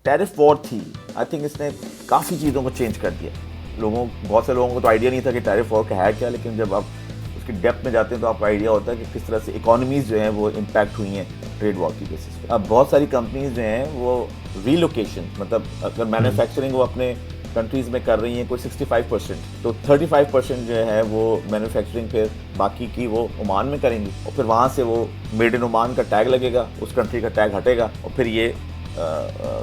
Tariff war थी, I think इसने काफ़ी चीज़ों को चेंज कर दिया। बहुत से लोगों को तो आइडिया नहीं था कि टैरिफ वॉर का है क्या, लेकिन जब आप उसकी डेप्थ में जाते हैं तो आपको आइडिया होता है कि किस तरह से इकोनॉमीज़ जो हैं वो इम्पैक्ट हुई हैं ट्रेड वॉर की बेसिस पे। अब बहुत सारी कंपनीज जो हैं वो रीलोकेशन, मतलब अगर मैन्युफैक्चरिंग वो अपने कंट्रीज़ में कर रही हैं कोई 65%, तो 35% जो है वो मैन्युफैक्चरिंग फिर बाकी की वो ओमान में करेंगी, और फिर वहाँ से वो मेड इन ओमान का टैग लगेगा, उस कंट्री का टैग हटेगा, और फिर ये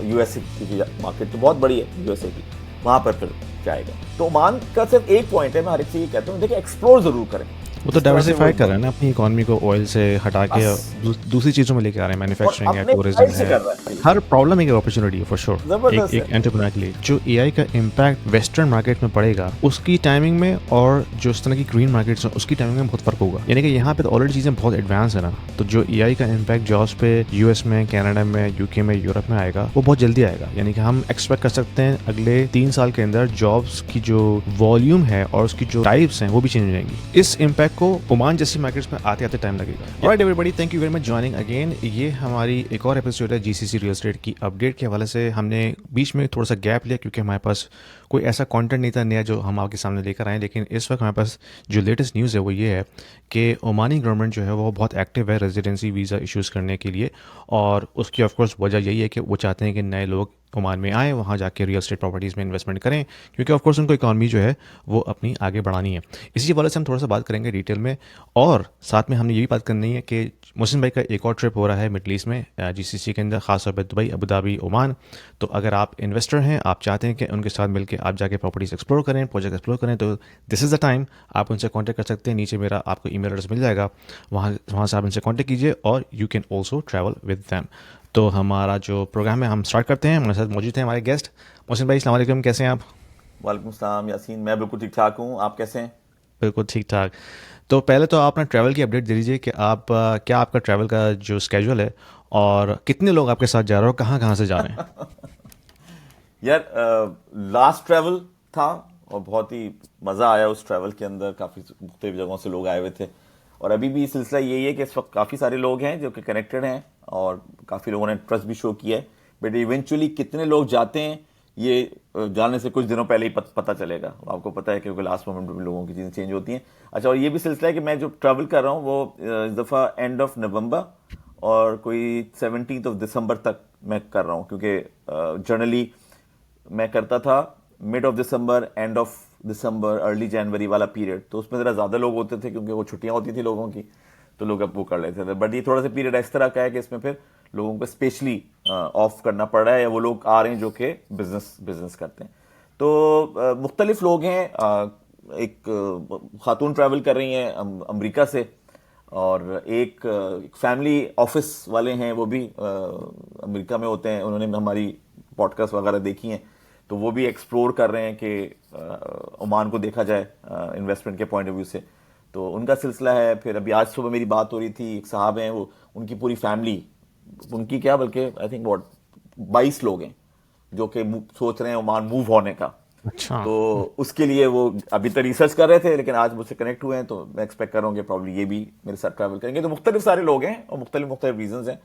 यूएसए की मार्केट तो बहुत बड़ी है यूएसए की, वहाँ पर फिर जाएगा। तो ओमान का सिर्फ एक पॉइंट है, मैं हर एक चीज़ कहता हूँ, देखिए एक्सप्लोर ज़रूर करें। वो तो डाइवर्सिफाई कर रहे हैं ना अपनी इकोनॉमी को, ऑयल से हटा के दूसरी चीज़ों में लेके आ रहे हैं, मैन्युफैक्चरिंग है, टूरिज्म है, हर प्रॉब्लम एक अपॉर्चुनिटी है फॉर श्योर एक एंटरप्रेन्योर के लिए। जो एआई का इम्पैक्ट वेस्टर्न मार्केट में पड़ेगा उसकी टाइमिंग में, और जो इस तरह की ग्रीन मार्केट्स हैं उसकी टाइमिंग में बहुत फर्क होगा। यानी कि यहाँ पे तो ऑलरेडी चीज़ें बहुत एडवांस है ना, तो जो एआई का इम्पैक्ट जॉब्स पे यूएस में, कनाडा में, यूके में, यूरोप में आएगा वो बहुत जल्दी आएगा। यानी कि हम एक्सपेक्ट कर सकते हैं अगले 3 साल के अंदर जॉब्स की जो वॉल्यूम है और उसकी जो टाइप्स हैं वो भी चेंज हो जाएंगी। इस इम्पैक्ट को ओमान जैसी मार्केट्स में आते आते टाइम लगेगा। Alright everybody, thank you very much joining again. ये हमारी एक और एपिसोड है जीसीसी रियल एस्टेट की अपडेट के हवाले से। हमने बीच में थोड़ा सा गैप लिया क्योंकि हमारे पास कोई ऐसा कंटेंट नहीं था नया जो हम आपके सामने लेकर आए, लेकिन इस वक्त हमारे पास जो लेटेस्ट न्यूज़ है वो ये है कि ओमानी गवर्नमेंट जो है वो बहुत एक्टिव है रेजिडेंसी वीज़ा इश्यूज़ करने के लिए, और उसकी ऑफकोर्स वजह यही है कि वो चाहते हैं कि नए लोग ओमान में आए, वहाँ जाके रियल एस्टेट प्रॉपर्टीज़ में इन्वेस्टमेंट करें, क्योंकि ऑफकोर्स उनको इकॉनमी जो है वो अपनी आगे बढ़ानी है। इसी वजह से हम थोड़ा सा बात करेंगे डिटेल में, और साथ में हमने ये भी बात करनी है कि मोहसिन भाई का एक और ट्रिप हो रहा है मिडल ईस्ट में जीसीसी के अंदर, खासतौर पर दुबई, अबू धाबी, ओमान। तो अगर आप इन्वेस्टर हैं, आप चाहते हैं कि उनके साथ मिलकर आप जाके प्रॉपर्टीज़ एक्सप्लोर करें, प्रोजेक्ट एक्सप्लोर करें, तो दिस इज़ द टाइम। आप उनसे कॉन्टैक्ट कर सकते हैं, नीचे मेरा आपको ईमेल एड्रेस मिल जाएगा, वहाँ से आप उनसे कॉन्टैक्ट कीजिए और you can also travel with them. तो हमारा जो प्रोग्राम है हम स्टार्ट करते हैं। हमारे साथ मौजूद हैं हमारे गेस्ट। मोहसिन भाई, अस्सलाम वालेकुम, कैसे हैं आप? वालेकुम सलाम यासीन, मैं बिल्कुल ठीक ठाक हूँ, आप कैसे हैं? बिल्कुल ठीक ठाक। तो पहले तो आप अपना ट्रैवल की अपडेट दे दीजिए कि आप क्या आपका ट्रैवल का जो स्केड्यूल है, और कितने लोग आपके साथ जा रहे हो, कहाँ कहाँ से जा रहे हैं? यार लास्ट ट्रैवल था और बहुत ही मज़ा आया उस ट्रैवल के अंदर, काफ़ी मुख्तलिफ जगहों से लोग आए हुए थे, और अभी भी सिलसिला यही है कि इस वक्त काफ़ी सारे लोग हैं जो कि कनेक्टेड हैं और काफ़ी लोगों ने ट्रस्ट भी शो किया है, बट इवेंचुअली कितने लोग जाते हैं ये जाने से कुछ दिनों पहले ही पता चलेगा। आपको पता है क्योंकि लास्ट मोमेंट में लोगों की चीज़ें चेंज होती हैं। अच्छा, और ये भी सिलसिला है कि मैं जो ट्रैवल कर रहा हूँ वो इस दफ़ा एंड ऑफ नवंबर और कोई 17 दिसंबर तक मैं कर रहा हूँ, क्योंकि जनरली मैं करता था mid of December, end of December, early January वाला पीरियड, तो उसमें ज़रा ज़्यादा लोग होते थे क्योंकि वो छुट्टियां होती थी लोगों की, तो लोग अब वो कर लेते थे। बट ये थोड़ा सा पीरियड इस तरह का है कि इसमें फिर लोगों को स्पेशली ऑफ करना पड़ रहा है, या वो लोग आ रहे हैं जो कि बिजनेस करते हैं। तो मुख्तलिफ लोग हैं, एक खातून ट्रैवल कर रही हैं अमेरिका से, और एक फैमिली ऑफिस वाले हैं, वो भी अमेरिका में होते हैं, उन्होंने हमारी पॉडकास्ट वगैरह देखी हैं, तो वो भी एक्सप्लोर कर रहे हैं कि ओमान को देखा जाए इन्वेस्टमेंट के पॉइंट ऑफ व्यू से, तो उनका सिलसिला है। फिर अभी आज सुबह मेरी बात हो रही थी, एक साहब हैं, वो उनकी पूरी फैमिली, उनकी क्या बल्कि आई थिंक 22 लोग हैं जो कि सोच रहे हैं ओमान मूव होने का। अच्छा। तो उसके लिए वो अभी तक रिसर्च कर रहे थे, लेकिन आज मुझसे कनेक्ट हुए हैं, तो मैं एक्सपेक्ट कर रहा हूँ कि प्रॉब्ली ये भी मेरे साथ ट्रैवल करेंगे। तो मुख्तलिफ सारे लोग हैं और मुख्तलिफ रीजंस हैं,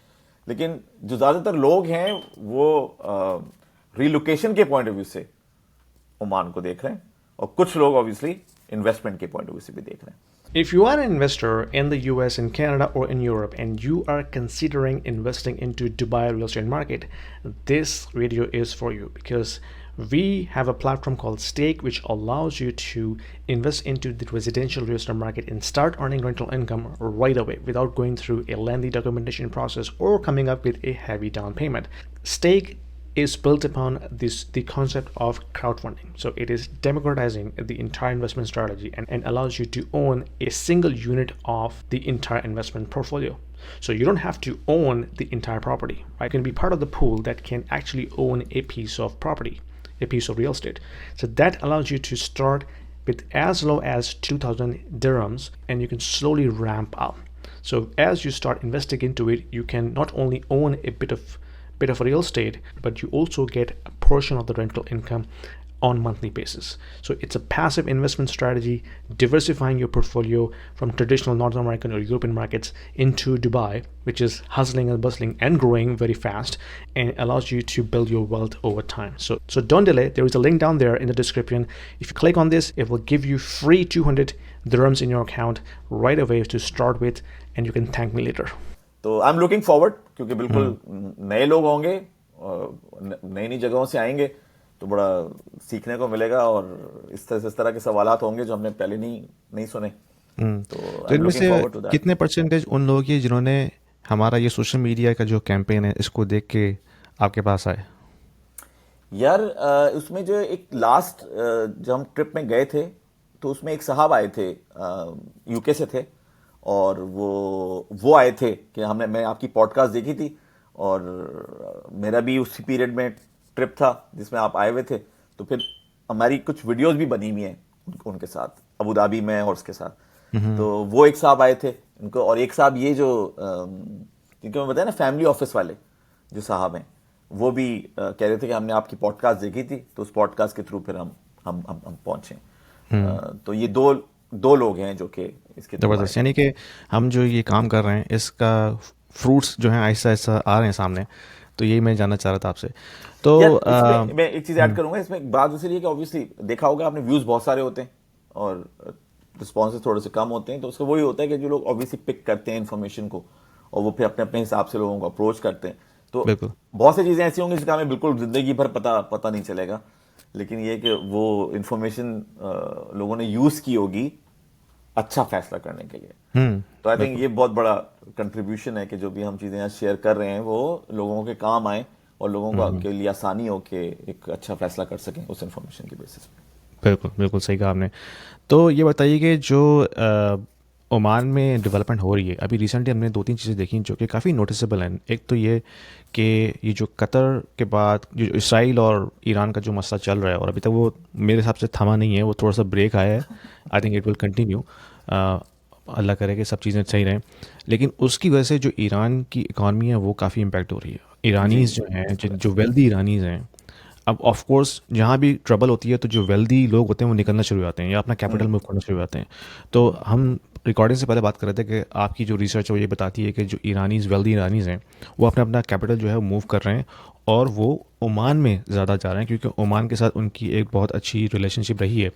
लेकिन जो ज़्यादातर लोग हैं वो रीलोकेशन के पॉइंट ऑफ व्यू से ओमान को देख रहे हैं, और कुछ लोग ऑब्वियसली इन्वेस्टमेंट के पॉइंट ऑफ व्यू से भी देख रहे हैं। If you are an investor in the US, in Canada, or in Europe, and you are considering investing into Dubai real estate market, this video is for you, because we have a platform called Stake, which allows you to invest into the residential real estate market and start earning rental income right away without going through a lengthy documentation process or coming up with a heavy down payment. Stake is built upon the concept of crowdfunding. So it is democratizing the entire investment strategy and allows you to own a single unit of the entire investment portfolio. So you don't have to own the entire property, right? You can be part of the pool that can actually own a piece of property, a piece of real estate. So that allows you to start with as low as 2,000 dirhams, and you can slowly ramp up. So as you start investing into it, you can not only own a bit of real estate, but you also get a portion of the rental income on monthly basis. So it's a passive investment strategy, diversifying your portfolio from traditional North American or European markets into Dubai, which is hustling and bustling and growing very fast, and allows you to build your wealth over time. So don't delay. There is a link down there in the description. If you click on this, it will give you free 200 dirhams in your account right away to start with, and you can thank me later. तो I am looking forward, क्योंकि बिल्कुल नए लोग होंगे और नई नई जगहों से आएंगे तो बड़ा सीखने को मिलेगा, और इस तरह के सवालात होंगे जो हमने पहले नहीं सुने। तो इनमें से कितने परसेंटेज उन लोग हैं जिन्होंने हमारा ये सोशल मीडिया का जो कैंपेन है इसको देख के आपके पास आए? यार उसमें जो एक लास्ट जब हम ट्रिप में गए थे तो उसमें एक साहब आए थे, यूके से थे, और वो आए थे कि मैं आपकी पॉडकास्ट देखी थी, और मेरा भी उसी पीरियड में ट्रिप था जिसमें आप आए हुए थे, तो फिर हमारी कुछ वीडियोस भी बनी हुई हैं उनके साथ अबू धाबी में और उसके साथ। तो वो एक साहब आए थे उनको, और एक साहब ये जो जिनको मैं बताया ना फैमिली ऑफिस वाले जो साहब हैं, वो भी कह रहे थे कि हमने आपकी पॉडकास्ट देखी थी, तो उस पॉडकास्ट के थ्रू फिर हम पहुंचे। तो ये दो लोग हैं जो कि इसके ज़बरदस्त, यानी कि हम जो ये काम कर रहे हैं इसका फ्रूट्स जो हैं आहिस्ता आहिस्ता आ रहे हैं सामने। तो यही मैं जानना चाह रहा था आपसे। तो मैं एक चीज़ ऐड करूंगा इसमें, एक बात दूसरी है कि ऑब्वियसली देखा होगा आपने, व्यूज़ बहुत सारे होते हैं और रिस्पॉन्सेज थोड़े से कम होते हैं, तो उसका वही होता है कि जो लोग ऑब्वियसली पिक करते हैं इन्फॉर्मेशन को और वो फिर अपने अपने हिसाब से लोगों को अप्रोच करते हैं। तो बहुत सी चीज़ें ऐसी होंगी जिसका हमें बिल्कुल ज़िंदगी भर पता नहीं चलेगा, लेकिन ये कि वो इन्फॉर्मेशन लोगों ने यूज़ की होगी अच्छा फैसला करने के लिए। तो आई थिंक ये बहुत बड़ा कंट्रीब्यूशन है कि जो भी हम चीज़ें यहाँ शेयर कर रहे हैं वो लोगों के काम आए और लोगों को के लिए आसानी हो कि एक अच्छा फैसला कर सकें उस इन्फॉर्मेशन की बेसिस पे। बिल्कुल सही कहा आपने। तो ये बताइए कि जो ओमान में डेवलपमेंट हो रही है, अभी रिसेंटली हमने 2-3 चीज़ें देखी जो कि काफ़ी नोटिसेबल हैं। एक तो ये कि ये जो कतर के बाद जो इसराइल और ईरान का जो मसला चल रहा है, और अभी तक वो मेरे हिसाब से थमा नहीं है, वो थोड़ा सा ब्रेक आया है। I think it will continue, अल्लाह करे कि सब चीज़ें सही रहें। लेकिन उसकी वजह से जो ईरान की इकॉनमी है वो काफ़ी इम्पैक्ट हो रही है। ईरानीज़ जो हैं, जो वेल्दी ईरानीज़ हैं, अब ऑफ कोर्स जहाँ भी ट्रबल होती है तो जो वेल्दी लोग होते हैं वो निकलना शुरू हो जाते हैं या अपना कैपिटल मूव करना शुरू हो जाते हैं। तो हम रिकॉर्डिंग से पहले बात कर रहे थे कि आपकी जो रिसर्च है वो ये बताती है कि जो वेल्दी ईरानीज़ हैं वो अपना कैपिटल जो है मूव कर रहे हैं और वो ओमान में ज़्यादा जा रहे हैं, क्योंकि ओमान के साथ उनकी एक बहुत अच्छी रिलेशनशिप रही है।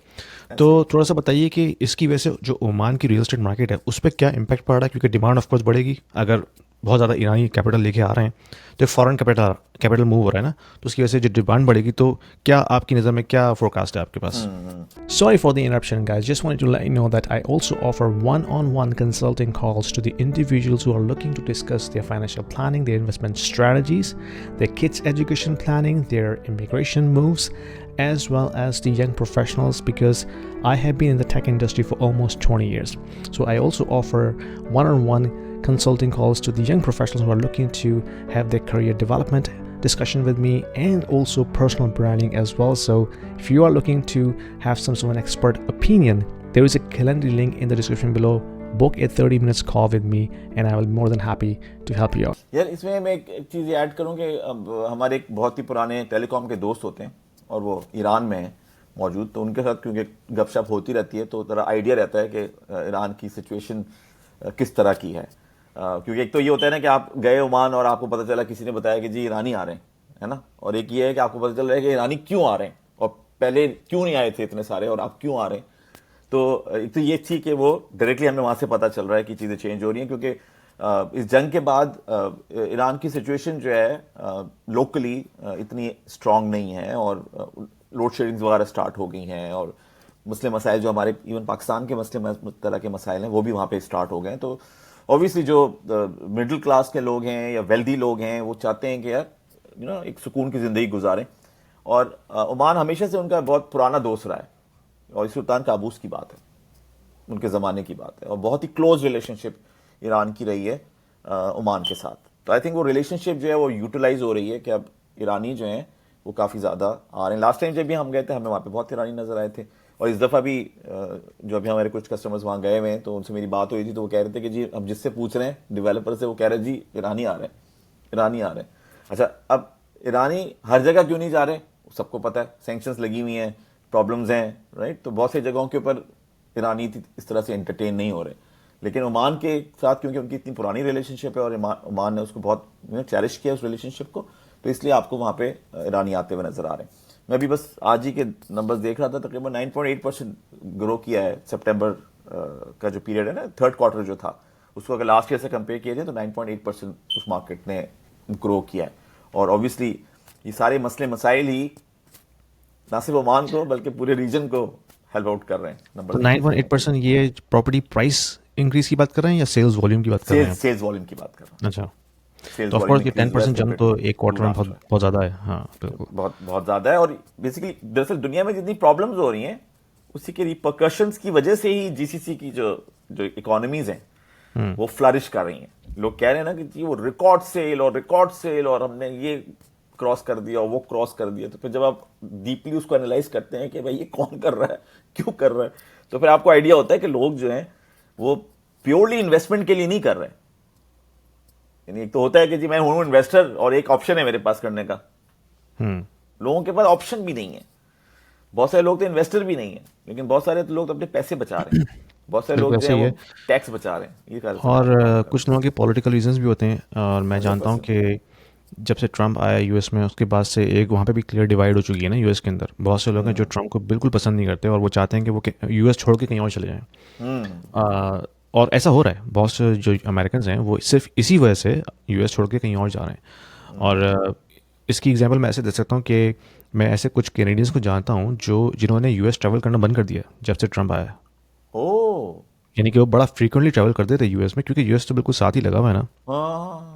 तो थोड़ा सा बताइए कि इसकी वजह से जो ओमान की रियल एस्टेट मार्केट है उस पर क्या इम्पैक्ट पड़ रहा है, क्योंकि डिमांड ऑफ कोर्स बढ़ेगी अगर बहुत ज़्यादा ईरानी कैपिटल लेके आ रहे हैं, तो फॉरेन कैपिटल मूव हो रहा है ना, तो उसकी वजह से जो डिमांड बढ़ेगी। तो क्या आपकी नज़र में क्या फोरकास्ट है आपके पास? Sorry for the interruption, guys. Just wanted to let you know that I also offer one-on-one consulting calls to the individuals who are looking to discuss their financial planning, their investment strategies, their kids' education planning, their immigration moves, as well as the young professionals, because I have been in the tech industry for almost 20 years. So I also offer one-on-one consulting calls to the young professionals who are looking to have their career development discussion with me, and also personal branding as well. So if you are looking to have some sort of an expert opinion, there is a calendar link in the description below. Book a 30 minutes call with me and I will be more than happy to help you out. यार इसमें मैं एक चीज़ add करूँ कि हमारे एक बहुत ही पुराने टेलीकॉम के दोस्त होते हैं और वो ईरान में हैं मौजूद, तो उनके साथ क्योंकि गपशप होती रहती है तो ज़रा आइडिया रहता है कि ईरान की सिचुएशन किस तरह की है। क्योंकि एक तो ये होता है ना कि आप गए ओमान और आपको पता चला, किसी ने बताया कि जी ईरानी आ रहे हैं, है ना, और एक ये है कि आपको पता चल रहा है कि ईरानी क्यों आ रहे हैं और पहले क्यों नहीं आए थे इतने सारे और आप क्यों आ रहे हैं। तो एक तो ये थी कि वो डायरेक्टली हमें वहाँ से पता चल रहा है कि चीज़ें चेंज हो रही हैं, क्योंकि इस जंग के बाद ईरान की सिचुएशन जो है लोकली इतनी स्ट्रांग नहीं है और लोड शेडिंग्स वगैरह स्टार्ट हो गई हैं और मुस्लिम मसाइल जो हमारे इवन पाकिस्तान के तरह के मसाइल हैं वो भी वहाँ पे स्टार्ट हो गए हैं। तो ऑब्वियसली जो मिडिल क्लास के लोग हैं या वेल्दी लोग हैं वो चाहते हैं कि यार एक सुकून की ज़िंदगी गुजारें, और ओमान हमेशा से उनका बहुत पुराना दोस्त रहा है और सुल्तान काबूस की बात है, उनके ज़माने की बात है, और बहुत ही क्लोज रिलेशनशिप ईरान की रही है ओमान के साथ। तो आई थिंक वो रिलेशनशिप जो है वो यूटिलाइज हो रही है कि अब ईरानी जो हैं वो काफ़ी ज़्यादा आ रहे हैं। लास्ट टाइम जब भी हम गए थे हमें वहाँ पे बहुत ईरानी नज़र आए थे, और इस दफ़ा भी जो अभी हमारे कुछ कस्टमर्स वहाँ गए हुए हैं तो उनसे मेरी बात हुई थी, तो वो कह रहे थे कि जी हम जिससे पूछ रहे हैं डेवलपर से, वो कह रहे हैं जी ईरानी आ रहे हैं। अच्छा, अब ईरानी हर जगह क्यों नहीं जा रहे, सबको पता है, सैंक्शंस लगी हुई हैं, प्रॉब्लम्स हैं, राइट। तो बहुत सी जगहों के ऊपर ईरानी इस तरह से एंटरटेन नहीं हो रहे, लेकिन ओमान के साथ क्योंकि उनकी इतनी पुरानी रिलेशनशिप है और ओमान ने उसको बहुत चैरिश किया उस रिलेशनशिप को, तो इसलिए आपको वहाँ पे ईरानी आते हुए नजर आ रहे हैं। मैं भी बस आज ही के नंबर्स देख रहा था, तकरीबन 9.8% ग्रो किया है सितंबर का जो पीरियड है ना, थर्ड क्वार्टर जो था, उसको अगर लास्ट ईयर से कंपेयर किया जाए तो 9.8% उस मार्केट ने ग्रो किया है। और ऑब्वियसली ये सारे मसले मसाइल ही ना सिर्फ ओमान को बल्कि पूरे रीजन को हेल्प आउट कर रहे हैं। तो 9.8% ये प्रॉपर्टी प्राइस इंक्रीज की बात कर रहे हैं या सेल्स वॉल्यूम की बात कर रहे हैं? सेल्स वॉल्यूम की बात कर रहा हूँ। अच्छा, तो ऑफ कोर्स ये 10% जंप तो एक क्वार्टर में बहुत ज़्यादा है। हाँ बिल्कुल, बहुत ज़्यादा है। और बेसिकली दरअसल दुनिया में जितनी प्रॉब्लम्स हो रही हैं उसी के रिपरकशंस की वजह से ही जीसीसी की जो इकोनॉमीज हैं वो फ्लरिश कर रही हैं। लोग कह रहे हैं ना कि जी वो रिकॉर्ड सेल और हमने ये क्रॉस कर दिया और वो क्रॉस कर दिया, तो फिर जब आप डीपली उसको एनालाइज करते हैं कि भाई ये कौन कर रहा है, क्यों कर रहा है, तो फिर आपको आइडिया होता है कि लोग जो हैं वो प्योरली इन्वेस्टमेंट के लिए नहीं कर रहे हैं। यानी एक तो होता है कि जी मैं हूं इन्वेस्टर और एक ऑप्शन है मेरे पास करने का, लोगों के पास ऑप्शन भी नहीं है। बहुत सारे लोग तो इन्वेस्टर भी नहीं है, लेकिन बहुत सारे लोग तो अपने पैसे बचा रहे हैं, बहुत सारे लोग जो है वो टैक्स बचा रहे हैं, ये कर और कुछ लोगों के पॉलिटिकल रीजंस भी होते हैं। और मैं जानता हूँ कि जब से ट्रम्प आया यूएस में, उसके बाद से एक वहाँ पे भी क्लियर डिवाइड हो चुकी है ना यूएस के अंदर। बहुत से लोग हैं जो ट्रम्प को बिल्कुल पसंद नहीं करते और वो चाहते हैं कि वो यूएस छोड़ के कहीं और चले जाएं। और ऐसा हो रहा है, बहुत से जो अमेरिकन हैं वो सिर्फ इसी वजह से यूएस छोड़ के कहीं और जा रहे हैं। और इसकी एग्जांपल मैं ऐसे दे सकता हूँ कि मैं ऐसे कुछ कैनेडियंस को जानता हूँ जिन्होंने यूएस ट्रैवल करना बंद कर दिया जब से ट्रम्प आया। यानी कि वो बड़ा फ्रीक्वेंटली ट्रैवल करते थे यूएस में, क्योंकि यूएस तो बिल्कुल साथ ही लगा हुआ है ना,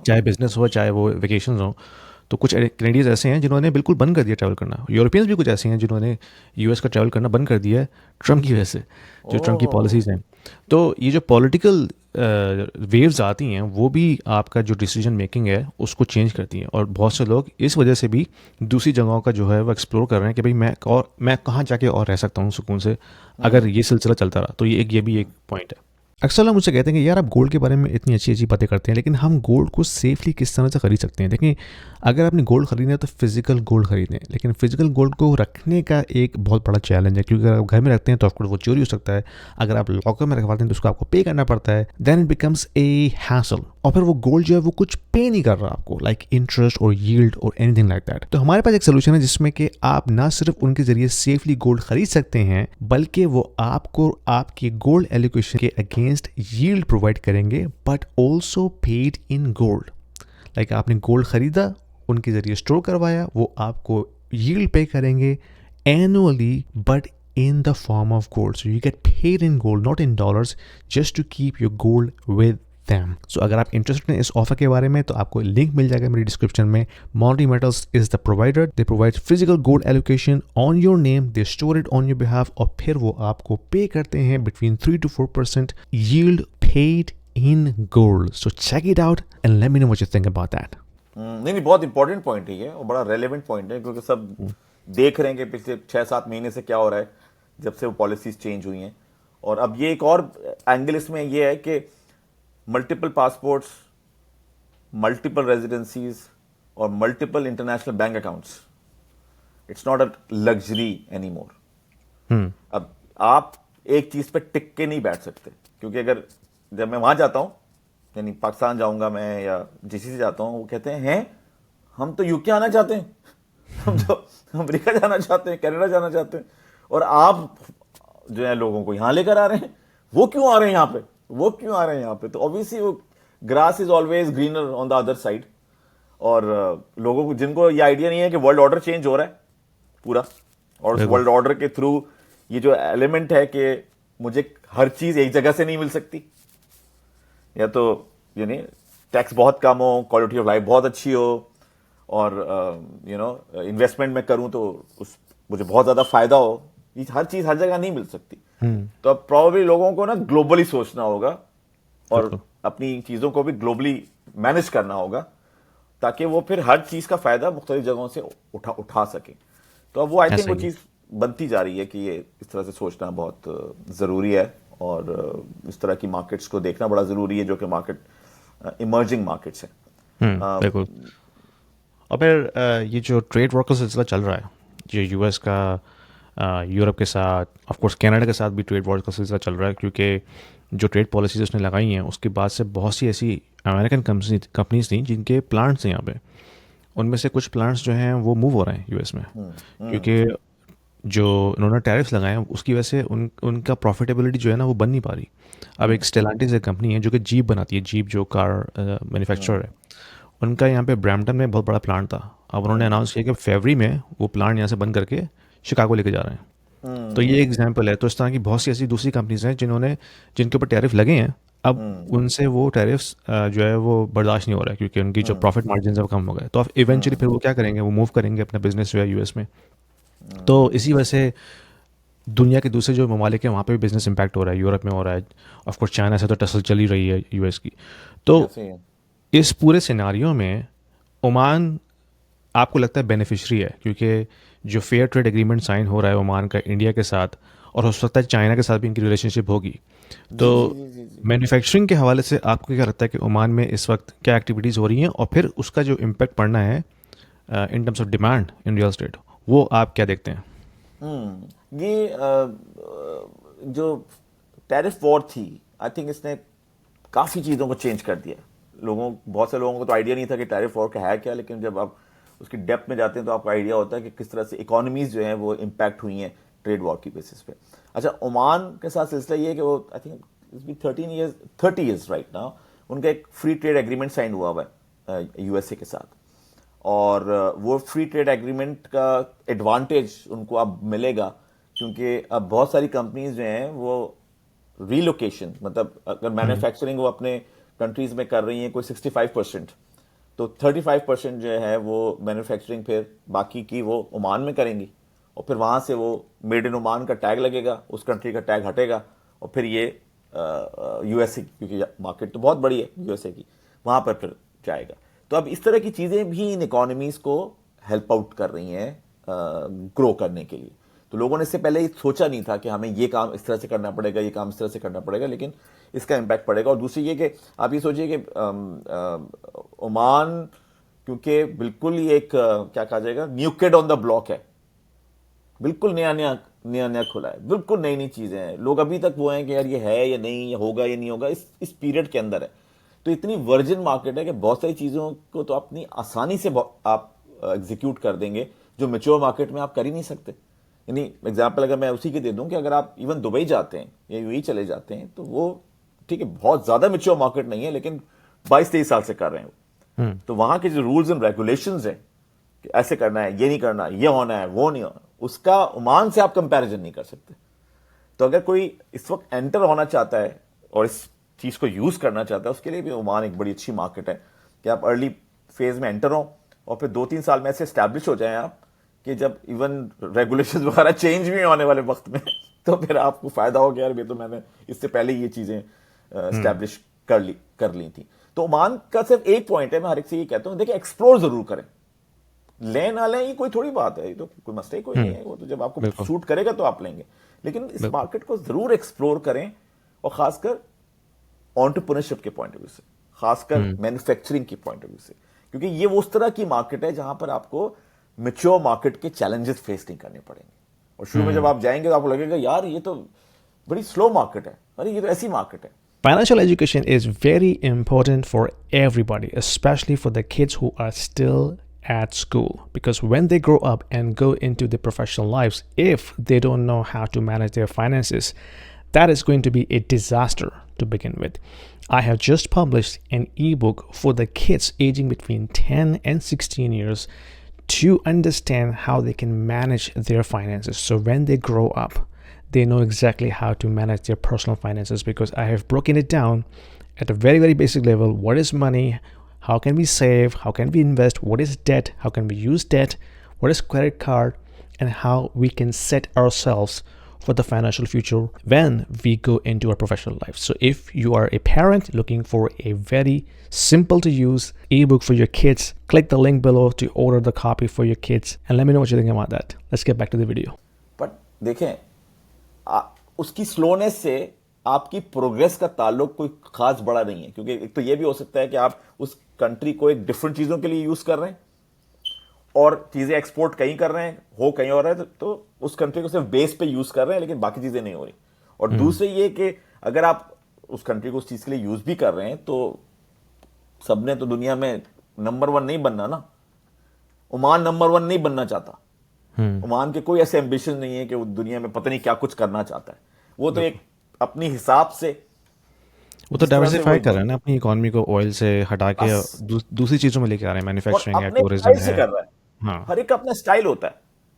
चाहे बिजनेस हो चाहे वो वेकेशन हो। तो कुछ कैनेडियंस ऐसे हैं जिन्होंने बिल्कुल बंद कर दिया ट्रैवल करना। यूरोपियंस भी कुछ ऐसे हैं जिन्होंने यूएस का ट्रैवल करना बंद कर दिया है ट्रम्प की वजह से, जो ट्रम्प की पॉलिसीज़ हैं। तो ये जो पॉलिटिकल वेव्स आती हैं वो भी आपका जो डिसीजन मेकिंग है उसको चेंज करती हैं। और बहुत से लोग इस वजह से भी दूसरी जगहों का जो है वो एक्सप्लोर कर रहे हैं कि भाई मैं कहाँ जाके और रह सकता हूँ सुकून से, अगर ये सिलसिला चलता रहा। तो ये भी एक पॉइंट है। अक्सर लोग मुझसे कहते हैं कि यार आप गोल्ड के बारे में इतनी अच्छी अच्छी बातें करते हैं, लेकिन हम गोल्ड को सेफली किस तरह से खरीद सकते हैं? देखिए, अगर आपने गोल्ड खरीदना है तो फिजिकल गोल्ड खरीदें, लेकिन फिजिकल गोल्ड को रखने का एक बहुत बड़ा चैलेंज है, क्योंकि अगर आप घर में रखते हैं तो आपको वो चोरी हो सकता है। अगर आप लॉकर में रखवाते हैं तो उसको आपको पे करना पड़ता है, then it becomes a hassle. और फिर वो गोल्ड जो है वो कुछ पे नहीं कर रहा आपको, लाइक इंटरेस्ट और यील्ड और एनीथिंग लाइक दैट। तो हमारे पास एक सोल्यूशन है जिसमें कि आप ना सिर्फ उनके जरिए सेफली गोल्ड खरीद सकते हैं, बल्कि वो आपको आपकी गोल्ड एलोकेशन के अगेंस्ट यील्ड प्रोवाइड करेंगे, but also paid in gold. Like आपने गोल्ड खरीदा, उनके जरिए स्टोर करवाया, वो आपको यील्ड पे करेंगे annually, but in the form of gold. So you get paid in gold, not in dollars, just to keep your gold with them. So अगर आप इंटरेस्टेड हैं इस ऑफर के बारे में तो आपको लिंक मिल जाएगा मेरी डिस्क्रिप्शन में। Monty Metals is the provider. They provide physical gold allocation on your name. They store it on your behalf और फिर वो आपको पे करते हैं between 3 to 4% yield paid in gold. So check it out and let me know what you think about that. नहीं, बहुत important point है ये और बड़ा रेलेवेंट पॉइंट है, क्योंकि सब देख रहे हैं कि पिछले 6-7 महीने से क्या हो रहा है जब से वो पॉलिसीज चेंज हुई हैं। और अब ये एक और एंगल इसमें ये है कि मल्टीपल पासपोर्ट्स, मल्टीपल रेजिडेंसीज और multiple international bank accounts, it's not a luxury any more. अब आप एक चीज पे टिक के नहीं बैठ सकते, क्योंकि अगर जब मैं वहां जाता हूं, यानी पाकिस्तान जाऊंगा मैं या जीसीसी जाता हूं, वो कहते हैं हम तो यूके आना चाहते हैं, हम तो अमेरिका जाना चाहते हैं, कनाडा जाना चाहते हैं, और आप जो है लोगों को यहां लेकर आ रहे हैं। वो क्यों आ रहे हैं यहां पे, वो क्यों आ रहे हैं यहां पे? तो ऑब्वियसली वो grass is always greener on the other side. और लोगों को जिनको ये आइडिया नहीं है कि वर्ल्ड ऑर्डर चेंज हो रहा है पूरा, और उस वर्ल्ड ऑर्डर के थ्रू ये जो एलिमेंट है कि मुझे हर चीज एक जगह से नहीं मिल सकती, या तो यानी टैक्स बहुत कम हो, क्वालिटी ऑफ लाइफ बहुत अच्छी हो, और इन्वेस्टमेंट में करूं तो मुझे बहुत ज्यादा फायदा हो, ये हर चीज हर जगह नहीं मिल सकती। तो अब प्रॉब्ली लोगों को ना ग्लोबली सोचना होगा और अपनी चीजों को भी ग्लोबली मैनेज करना होगा, ताकि वो फिर हर चीज का फायदा मुख्तलिफ जगहों से उठा सके। तो अब वो आई थिंक वो चीज बनती जा रही है कि ये इस तरह से सोचना बहुत जरूरी है, और इस तरह की मार्केट्स को देखना बड़ा जरूरी है, जो कि मार्केट इमर्जिंग मार्केट्स हैं। बिल्कुल। और फिर ये जो ट्रेड वॉर का सिलसिला चल रहा है, जो यूएस का यूरोप के साथ, ऑफ कोर्स कनाडा के साथ भी ट्रेड वॉर का सिलसिला चल रहा है, क्योंकि जो ट्रेड पॉलिसीज उसने लगाई हैं उसके बाद से बहुत सी ऐसी अमेरिकन कंपनीज थी जिनके प्लांट्स हैं यहाँ पे, उनमें से कुछ प्लांट्स जो हैं वो मूव हो रहे हैं यूएस में, क्योंकि जो उन्होंने टैरिफ्स लगाए हैं उसकी वजह से उनका प्रॉफिटेबिलिटी जो है ना वो बन नहीं पा रही। अब एक स्टेलांटिस एक कंपनी है जो कि जीप बनाती है, जीप जो कार मैन्युफैक्चरर है, उनका यहाँ पे ब्रैम्पटन में बहुत बड़ा प्लांट था। अब उन्होंने अनाउंस किया कि फरवरी में वो प्लांट यहाँ से बंद करके शिकागो लेके जा रहे हैं। तो ये एग्जांपल है। तो इस तरह की बहुत सी ऐसी दूसरी कंपनीज हैं जिनके ऊपर टैरिफ लगे हैं, अब उनसे वो टैरिफ्स जो है वो बर्दाश्त नहीं हो रहा है, क्योंकि उनकी जो प्रॉफिट मार्जिन है वो कम हो गए। तो अब इवेंचुअली फिर वो क्या करेंगे, वो मूव करेंगे अपना बिजनेस जो है यूएस में। तो इसी वजह से दुनिया के दूसरे जो ममालिक हैं वहाँ पे भी बिजनेस इंपैक्ट हो रहा है, यूरोप में हो रहा है, ऑफ कोर्स चाइना से तो टसल चल ही रही है यूएस की। तो इस पूरे सिनारियो में ओमान आपको लगता है बेनिफिशरी है, क्योंकि जो फेयर ट्रेड एग्रीमेंट साइन हो रहा है ओमान का इंडिया के साथ, और हो सकता है चाइना के साथ भी इनकी रिलेशनशिप होगी। तो मैन्युफैक्चरिंग के हवाले से आपको क्या लगता है कि ओमान में इस वक्त क्या एक्टिविटीज़ हो रही हैं, और फिर उसका जो इम्पैक्ट पड़ना है in terms of demand in real estate, वो आप क्या देखते हैं? ये जो टैरिफ वॉर थी, आई थिंक इसने काफ़ी चीज़ों को चेंज कर दिया। बहुत से लोगों को तो आइडिया नहीं था कि टैरिफ वॉर का है क्या, लेकिन जब आप उसकी डेप्थ में जाते हैं तो आपको आइडिया होता है कि किस तरह से इकोनॉमीज जो हैं वो इम्पैक्ट हुई हैं ट्रेड वॉर की बेसिस पे। अच्छा, ओमान के साथ सिलसिला ये है कि वो I think 30 years right now उनका एक फ्री ट्रेड एग्रीमेंट साइन हुआ है यूएसए के साथ, और वो फ्री ट्रेड एग्रीमेंट का एडवांटेज उनको अब मिलेगा, क्योंकि अब बहुत सारी कंपनीज जो हैं वो रीलोकेशन, मतलब अगर मैन्युफैक्चरिंग वो अपने कंट्रीज में कर रही हैं कोई 65%, तो 35% जो है वो मैन्युफैक्चरिंग फिर बाकी की वो ओमान में करेंगी, और फिर वहाँ से वो मेड इन ओमान का टैग लगेगा, उस कंट्री का टैग हटेगा, और फिर ये यूएसए, क्योंकि मार्केट तो बहुत बड़ी है यूएसए की, वहाँ पर फिर जाएगा। तो अब इस तरह की चीज़ें भी इन इकोनॉमीज़ को हेल्प आउट कर रही हैं ग्रो करने के लिए। तो लोगों ने इससे पहले ये सोचा नहीं था कि हमें ये काम इस तरह से करना पड़ेगा, ये काम इस तरह से करना पड़ेगा, लेकिन इसका इम्पैक्ट पड़ेगा। और दूसरी ये कि आप ये सोचिए कि ओमान क्योंकि बिल्कुल ही एक क्या कहा जाएगा, new kid on the block है, बिल्कुल नया खुला है, बिल्कुल नई नई चीज़ें हैं। लोग अभी तक वो हैं कि यार ये है या नहीं, या होगा या नहीं होगा, इस पीरियड के अंदर है। तो इतनी वर्जिन मार्केट है कि बहुत सारी चीज़ों को तो अपनी आसानी से आप एग्जीक्यूट कर देंगे जो मैच्योर मार्केट में आप कर ही नहीं सकते। यानी एग्जाम्पल अगर मैं उसी के दे दूं कि अगर आप इवन दुबई जाते हैं या यूएई चले जाते हैं, तो वो ठीक है बहुत ज़्यादा मैच्योर मार्केट नहीं है, लेकिन 22-23 साल से कर रहे हैं तो वहाँ के जो रूल्स एंड रेगुलेशंस हैं कि ऐसे करना है, ये नहीं करना, ये होना है, वो नहीं होना, उसका ओमान से आप कंपैरिजन नहीं कर सकते। तो अगर कोई इस वक्त एंटर होना चाहता है और इस चीज़ को यूज़ करना चाहता है, उसके लिए भी ओमान एक बड़ी अच्छी मार्केट है कि आप अर्ली फेज में एंटर हो और फिर 2-3 साल में ऐसे स्टैब्लिश हो जाएं आप कि जब इवन रेगुलेशंस वगैरह चेंज भी होने वाले वक्त में तो फिर आपको फायदा हो गया, यार ये तो मैंने इससे पहले ये चीज़ें स्टैब्लिश कर ली थी। तो ओमान का सिर्फ एक पॉइंट है, मैं हर एक से ये कहता हूँ, देखिए एक्सप्लोर जरूर करें, लें ना लें ये कोई थोड़ी बात है, ये तो कोई मसला कोई नहीं है, वो तो जब आपको सूट करेगा तो आप लेंगे, लेकिन इस मार्केट को जरूर एक्सप्लोर करें, और खासकर एंटरप्रेन्योरशिप के पॉइंट ऑफ व्यू से, खासकर मैन्युफैक्चरिंग के पॉइंट ऑफ व्यू से, क्योंकि ये वो उस तरह की मार्केट है जहां पर आपको मैच्योर मार्केट के चैलेंजेस फेस नहीं करने पड़ेंगे। और शुरू में जब आप जाएंगे तो आपको लगेगा यार ये तो बड़ी स्लो मार्केट है, अरे ये तो ऐसी मार्केट है। Financial education is very important for everybody, especially for the kids who are still at school, because when they grow up and go into the professional lives, if they don't know how to manage their finances, that is going to be a disaster to begin with. I have just published an ebook for the kids aging between 10 and 16 years to understand how they can manage their finances. So when they grow up, they know exactly how to manage their personal finances, because I have broken it down at a very, very basic level. What is money? How can we save? How can we invest? What is debt? How can we use debt? What is credit card? And how we can set ourselves for the financial future when we go into our professional life. So if you are a parent looking for a very simple to use ebook for your kids, click the link below to order the copy for your kids, and let me know what you think about that. Let's get back to the video. But देखें, उसकी slowness से आपकी progress का ताल्लुक कोई खास बड़ा नहीं है, क्योंकि एक तो ये भी हो सकता है कि आप उस कंट्री को एक डिफरेंट चीजों के लिए यूज कर रहे हैं, और चीजें एक्सपोर्ट कहीं कर रहे हैं, हो कहीं और है, तो उस कंट्री को सिर्फ बेस पे यूज कर रहे हैं, लेकिन बाकी चीजें नहीं हो रही। और दूसरे ये कि अगर आप उस कंट्री को उस चीज के लिए यूज भी कर रहे हैं, तो सबने तो दुनिया में नंबर 1 नहीं बनना ना। ओमान नंबर 1 नहीं बनना चाहता। ओमान के कोई ऐसे एम्बिशन नहीं है कि वो दुनिया में पता नहीं क्या कुछ करना चाहता है। वो तो एक अपनी हिसाब से, वो तो डाइवर्सिफाई कर रहे हैं ना अपनी इकोनॉमी को, ऑयल से हटा के दूसरी चीजों में लेके आ रहे हैं, और मैन्युफैक्चरिंग है, अपने टूरिज्म स्टाइल से है। कर रहा है। हाँ हर एक का अपना स्टाइल होता है,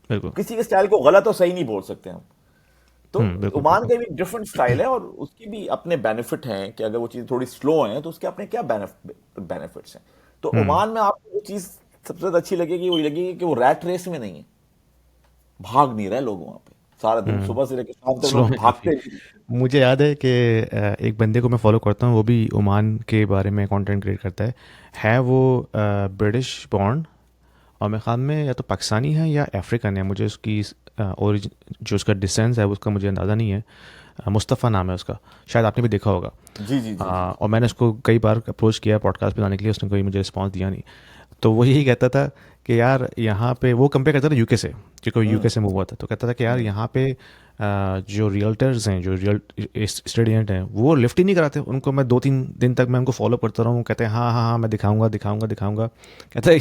बिल्कुल। किसी के स्टाइल को गलत और सही नहीं बोल सकते हम। तो बिल्कुल ओमान बिल्कुल। का भी डिफरेंट स्टाइल है, और उसकी भी अपने बेनिफिट हैं कि अगर वो चीज़ थोड़ी स्लो है तो उसके अपने क्या बेनिफिट्स हैं। तो ओमान में आपको वो चीज़ सबसे ज्यादा अच्छी लगेगी, वो लगेगी कि वो रैट रेस में नहीं है, भाग नहीं रहे लोग वहां पे सारा दिन, सुबह से लेकर शाम तक स्लो लोग है काफ़ी। भागते हैं। मुझे याद है कि एक बंदे को मैं फॉलो करता हूँ, वो भी ओमान के बारे में कंटेंट क्रिएट करता है वो ब्रिटिश बॉर्न, और मेरे ख्याल में या तो पाकिस्तानी है या अफ्रीकन है, मुझे उसकी ओरिजिन जो उसका डिसेंस है उसका मुझे अंदाज़ा नहीं है। मुस्तफ़ा नाम है उसका, शायद आपने भी देखा होगा। जी जी जी। और मैंने उसको कई बार अप्रोच किया पॉडकास्ट पे लाने के लिए, उसने कोई मुझे रिस्पॉन्स दिया नहीं। तो वो यही कहता था कि यार यहाँ पे, वो कंपेयर करता था यूके से, क्योंकि वो यूके से मूव हुआ था, तो कहता था कि यार यहाँ पे जो रियल्टर्स हैं, जो रियल एस्टेट एजेंट हैं, वो लिफ्ट ही नहीं कराते उनको। मैं 2-3 दिन तक मैं उनको फॉलो करता रहा हूँ, कहते हैं हाँ हाँ हाँ मैं दिखाऊंगा दिखाऊंगा दिखाऊंगा। कहता है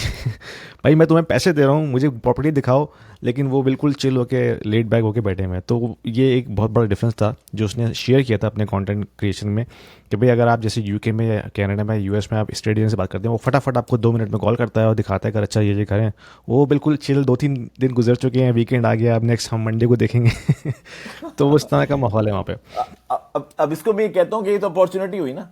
भाई मैं तुम्हें पैसे दे रहा हूँ, मुझे प्रॉपर्टी दिखाओ, लेकिन वो बिल्कुल चिल होके लेट बैक होके बैठे हुए हैं। तो ये एक बहुत बड़ा डिफरेंस था जो उसने शेयर किया था अपने कंटेंट क्रिएशन में, कि भाई अगर आप जैसे यूके में या कनाडा में, यूएस में आप स्टेट एजेंट से बात करते हैं, वो फटाफट आपको 2 मिनट में कॉल करता है और दिखाता है कि अच्छा ये करें। वो बिल्कुल चिल, 2-3 दिन गुजर चुके हैं, वीकेंड आ गया, अब नेक्स्ट हम मंडे को देखेंगे तो वो इस तरह का माहौल है वहाँ पे। अब इसको भी कहता हूँ कि ये तो अपॉर्चुनिटी हुई ना,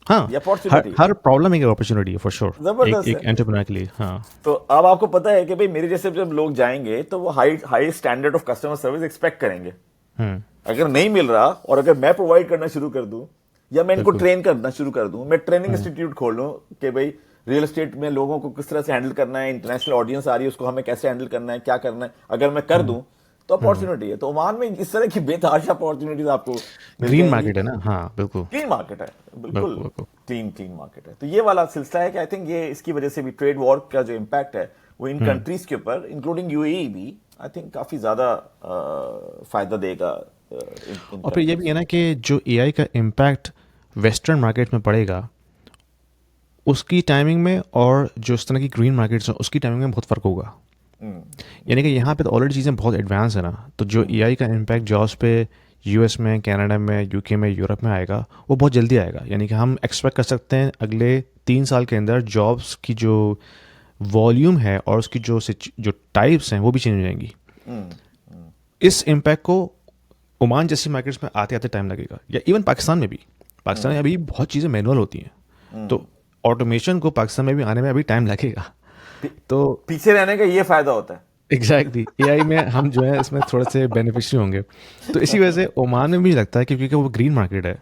हाँ, ये हर अपॉर्चुनिटी हर प्रॉब्लम एक अपॉर्चुनिटी है फॉर श्योर, जबरदस्त एक है। एंटरप्रेन्योर के लिए। हाँ तो अब आपको पता है कि भाई मेरे जैसे जब लोग जाएंगे तो वो high high standard of customer service expect करेंगे। अगर नहीं मिल रहा, और अगर मैं प्रोवाइड करना शुरू कर दूं, या मैं इनको बिल्कुल। ट्रेन करना शुरू कर दूं, मैं ट्रेनिंग इंस्टीट्यूट खोल लूं कि भाई रियल एस्टेट में लोगों को किस तरह से हैंडल करना है, इंटरनेशनल ऑडियंस आ रही है उसको हमें कैसे हैंडल करना है, क्या करना है, अगर मैं कर दूं तो अपॉर्चुनिटी है। तो ओमान में इस तरह की बेतहाशा अपॉर्चुनिटीज आपको मिल ग्रीन जाएंगी। मार्केट है ना। हाँ बिल्कुल क्लीन मार्केट है, बिल्कुल बिल्कुल बिल्कुल। क्लीन क्लीन मार्केट है। तो ये वाला सिलसिला है कि आई थिंक ये इसकी वजह से भी ट्रेड वॉर का जो इम्पैक्ट है वो इन कंट्रीज के ऊपर, इंक्लूडिंग यूएई भी, आई थिंक काफी ज्यादा फायदा देगा इन और फिर ये कंट्रीज भी है को। ना कि जो एआई का इम्पैक्ट वेस्टर्न मार्केट में पड़ेगा, उसकी टाइमिंग में और जो इस तरह की ग्रीन मार्केट्स हैं उसकी टाइमिंग में बहुत फ़र्क होगा। यानी कि यहाँ पे तो ऑलरेडी चीज़ें बहुत एडवांस है ना, तो जो एआई का इम्पैक्ट जॉब्स पे यूएस में, कनाडा में, यूके में, यूरोप में आएगा, वो बहुत जल्दी आएगा। यानी कि हम एक्सपेक्ट कर सकते हैं अगले 3 साल के अंदर जॉब्स की जो वॉल्यूम है और उसकी जो टाइप्स हैं वो भी चेंज हो जाएंगी। इस इम्पैक्ट को ओमान जैसी मार्केट्स में आते आते टाइम लगेगा, या इवन पाकिस्तान में भी। पाकिस्तान में अभी बहुत चीज़ें मैनुअल होती हैं, तो ऑटोमेशन को पाकिस्तान में भी आने में अभी टाइम लगेगा। तो पीछे रहने का ये फायदा होता है। एग्जैक्टली एआई में हम जो है इसमें थोड़े से बेनिफिशियरी होंगे। तो इसी वजह से ओमान में भी लगता है कि क्योंकि वो ग्रीन मार्केट है,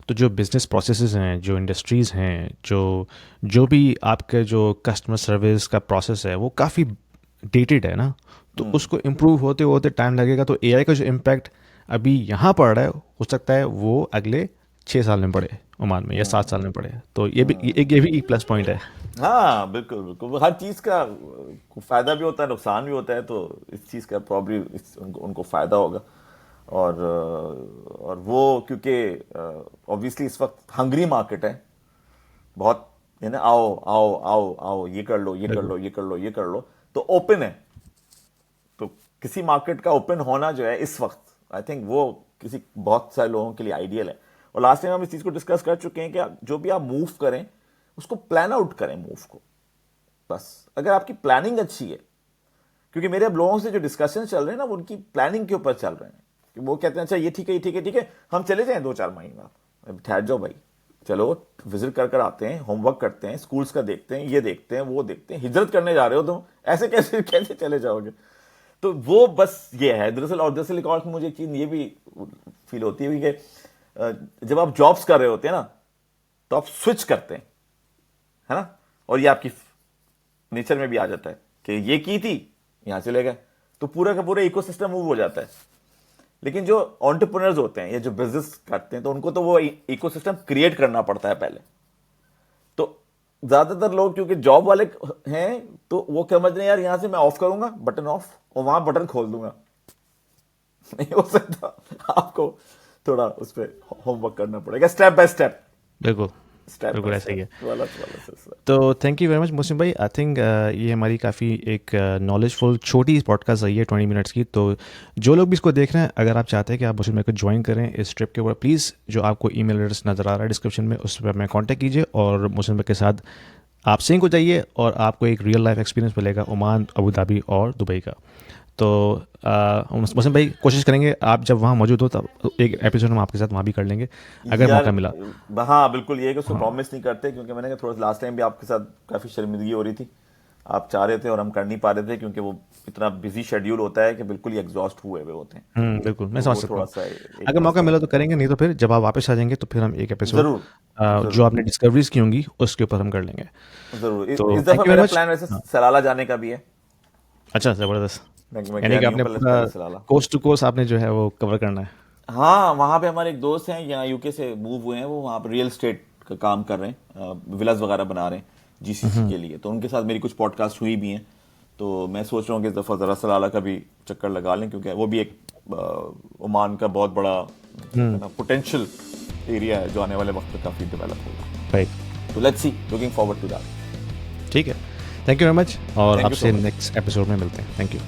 तो जो बिजनेस प्रोसेसेस हैं, जो इंडस्ट्रीज़ हैं, जो भी आपके जो कस्टमर सर्विस का प्रोसेस है वो काफ़ी डेटेड है ना, तो उसको इम्प्रूव होते होते टाइम लगेगा। तो एआई का जो इम्पैक्ट अभी यहाँ पड़ रहा है, हो सकता है वो अगले 6 साल में पड़े ओमान में, या 7 साल में पड़े। तो ये भी एक प्लस पॉइंट है। हाँ बिल्कुल बिल्कुल, हर चीज का फायदा भी होता है, नुकसान भी होता है। तो इस चीज का प्रॉब्लम उनको फायदा होगा। और वो क्योंकि ऑब्वियसली इस वक्त हंगरी मार्केट है बहुत, है ना, आओ आओ आओ आओ, ये कर लो ये कर लो ये कर लो ये कर लो, तो ओपन है। तो किसी मार्केट का ओपन होना जो है इस वक्त, आई थिंक वो किसी बहुत सारे लोगों के लिए आइडियल है। और लास्ट टाइम हम इस चीज को डिस्कस कर चुके हैं कि जो भी आप मूव करें उसको प्लान आउट करें मूव को। बस अगर आपकी प्लानिंग अच्छी है, क्योंकि मेरे अब लोगों से जो डिस्कशन चल रहे हैं ना वो उनकी प्लानिंग के ऊपर चल रहे हैं कि वो कहते हैं अच्छा ये ठीक है ये ठीक है ठीक है, हम चले जाएं 2-4 महीना, ठहर जाओ भाई, चलो विजिट कर आते हैं, होमवर्क करते हैं, स्कूल्स का देखते हैं, ये देखते हैं वो देखते हैं। हिजरत करने जा रहे हो तुम, ऐसे कैसे कैसे चले जाओगे? तो वो बस ये है दरअसल। और दरअसल एक और मुझे एक चीज ये भी फील होती है कि जब आप जॉब्स कर रहे होते हैं ना तो आप स्विच करते हैं, है ना, और ये आपकी नेचर में भी आ जाता है कि ये की थी यहां चले गए, तो पूरा का पूरा इकोसिस्टम मूव हो जाता है। लेकिन जो एंटरप्रेन्योर्स होते हैं या जो बिजनेस करते हैं तो उनको तो वो इकोसिस्टम क्रिएट करना पड़ता है पहले। तो ज्यादातर लोग क्योंकि जॉब वाले हैं तो वो समझ रहे हैं यार यहाँ से मैं ऑफ करूंगा बटन ऑफ और वहां बटन खोल दूंगा। नहीं हो सकता, आपको थोड़ा उस पर होमवर्क करना पड़ेगा स्टेप बाय स्टेप। बिल्कुल स्टेप बिल्कुल ऐसा ही है। वाला सिलसिला। तो थैंक यू वेरी मच मुस्लिम भाई। आई थिंक ये हमारी काफ़ी एक नॉलेजफुल छोटी पॉडकास्ट रही है 20 मिनट्स की। तो जो लोग भी इसको देख रहे हैं, अगर आप चाहते हैं कि आप मुस्लिम भाई को ज्वाइन करें इस ट्रिप के ऊपर, प्लीज़ जो आपको ईमेल एड्रेस नज़र आ रहा है डिस्क्रिप्शन में, उस पर मैं कांटेक्ट कीजिए और मुस्लिम भाई के साथ आप सिंक हो जाइए और आपको एक रियल लाइफ एक्सपीरियंस मिलेगा ओमान, अबू धाबी और दुबई का। तो मुस्लिम भाई कोशिश करेंगे आप जब वहाँ मौजूद हो तब एक एपिसोड हम आपके साथ वहाँ भी कर लेंगे अगर मौका मिला। हाँ बिल्कुल, ये उसको प्रॉमिस नहीं करते क्योंकि मैंने कहा थोड़ा लास्ट टाइम भी आपके साथ काफ़ी शर्मिंदगी हो रही थी, आप चाह रहे थे और हम कर नहीं पा रहे थे क्योंकि वो इतना बिजी शेड्यूल होता है कि बिल्कुल ही एग्जॉस्ट हुए हुए होते हैं। बिल्कुल मैं समझ सकता हूँ। अगर मौका मिला तो करेंगे, नहीं तो फिर जब आप वापस आ जाएंगे तो फिर हम एक एपिसोड जो आपने डिस्कवरीज की होंगी उसके ऊपर हम कर लेंगे। जरूर। इस दफा मेरा प्लान वैसे सलाला जाने का भी है। अच्छा, जबरदस्त। यानी कि आपने पूरा कोस्ट टू कोस्ट आपने जो है वो कवर करना है। हाँ, वहाँ पे हमारे एक दोस्त हैं यहाँ यूके से मूव हुए हैं, वो वहाँ पे रियल एस्टेट का काम कर रहे हैं, विलास वगैरह बना रहे हैं जीसीसी के लिए। तो उनके साथ मेरी कुछ पॉडकास्ट हुई भी हैं, तो मैं सोच रहा हूँ कि इस दफ़ा ज़रा सलाला का भी चक्कर लगा लें क्योंकि वो भी एक ओमान का बहुत बड़ा पोटेंशियल एरिया है जो आने वाले वक्त में काफ़ी डेवलप होगा। राइट, तो let's see, looking forward to that. ठीक है, थैंक यू वेरी मच और आपसे नेक्स्ट एपिसोड में मिलते हैं। Thank you.